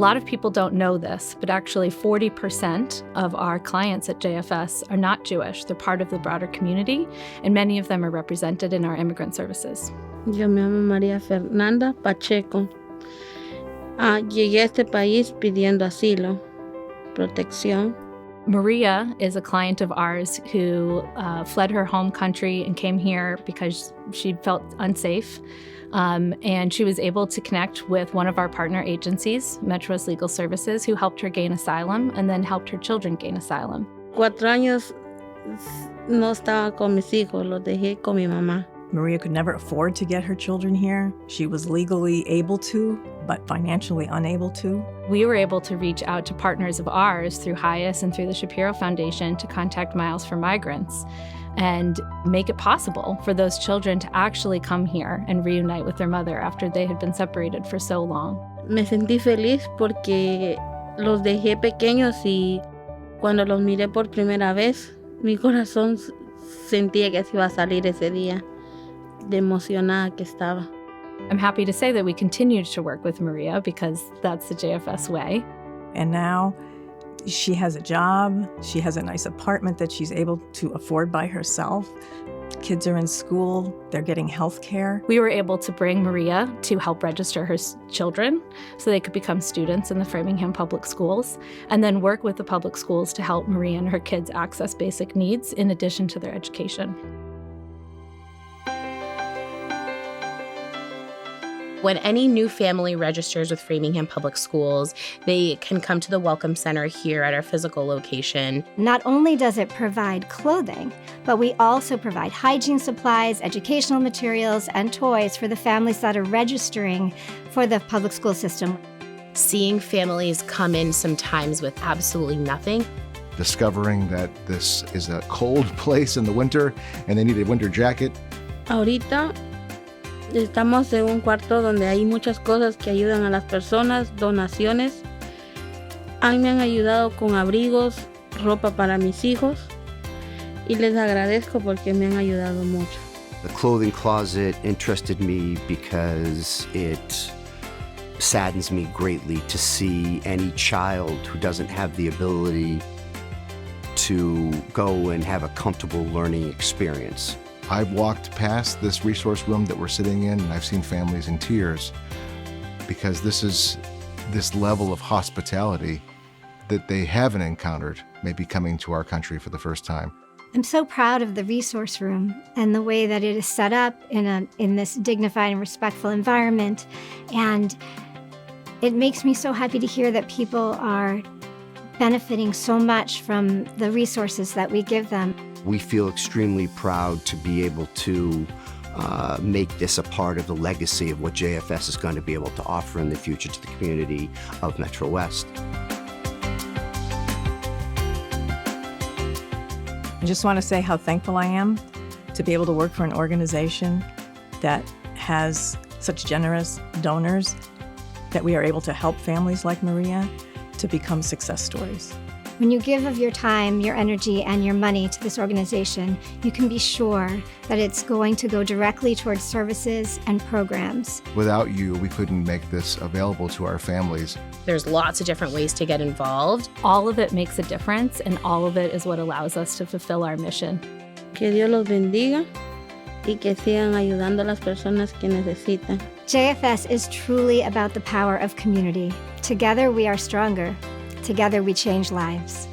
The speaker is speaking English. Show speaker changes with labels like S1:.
S1: lot of people don't know this, but actually 40% of our clients at JFS are not Jewish. They're part of the broader community, and many of them are represented in our immigrant services.
S2: Yo me llamo María Fernanda Pacheco. Llegué a este país pidiendo asilo, protección.
S1: Maria is a client of ours who fled her home country and came here because she felt unsafe. And she was able to connect with one of our partner agencies, Metrowest Legal Services, who helped her gain asylum and then helped her children gain asylum.
S2: 4 años no estaba con mis hijos, los dejé con mi mamá.
S3: Maria could never afford to get her children here. She was legally able to, but financially unable to.
S1: We were able to reach out to partners of ours through HIAS and through the Shapiro Foundation to contact Miles for Migrants and make it possible for those children to actually come here and reunite with their mother after they had been separated for so long.
S2: Me sentí feliz porque los dejé pequeños y cuando los miré por primera vez, mi corazón sentía que se iba a salir ese día, de emocionada que estaba.
S1: I'm happy to say that we continued to work with Maria because that's the JFS way.
S3: And now she has a job, she has a nice apartment that she's able to afford by herself. Kids are in school, they're getting health care.
S1: We were able to bring Maria to help register her children so they could become students in the Framingham Public Schools, and then work with the public schools to help Maria and her kids access basic needs in addition to their education.
S4: When any new family registers with Framingham Public Schools, they can come to the Welcome Center here at our physical location.
S5: Not only does it provide clothing, but we also provide hygiene supplies, educational materials, and toys for the families that are registering for the public school system.
S4: Seeing families come in sometimes with absolutely nothing.
S6: Discovering that this is a cold place in the winter and they need a winter jacket.
S2: Ahorita estamos en un cuarto donde hay muchas cosas que ayudan a las personas, donaciones. A mí me han ayudado con abrigos, ropa para mis hijos y les agradezco porque me han ayudado mucho.
S7: The clothing closet interested me because it saddens me greatly to see any child who doesn't have the ability to go and have a comfortable learning experience.
S6: I've walked past this resource room that we're sitting in and I've seen families in tears because this is this level of hospitality that they haven't encountered, maybe coming to our country for the first time.
S5: I'm so proud of the resource room and the way that it is set up in this dignified and respectful environment. And it makes me so happy to hear that people are benefiting so much from the resources that we give them.
S7: We feel extremely proud to be able to make this a part of the legacy of what JFS is going to be able to offer in the future to the community of Metrowest.
S3: I just want to say how thankful I am to be able to work for an organization that has such generous donors that we are able to help families like Maria to become success stories.
S5: When you give of your time, your energy, and your money to this organization, you can be sure that it's going to go directly towards services and programs.
S6: Without you, we couldn't make this available to our families.
S4: There's lots of different ways to get involved.
S1: All of it makes a difference, and all of it is what allows us to fulfill our mission.
S2: Que Dios los bendiga y que sigan ayudando a las personas que necesitan.
S5: JFS is truly about the power of community. Together we are stronger. Together we change lives.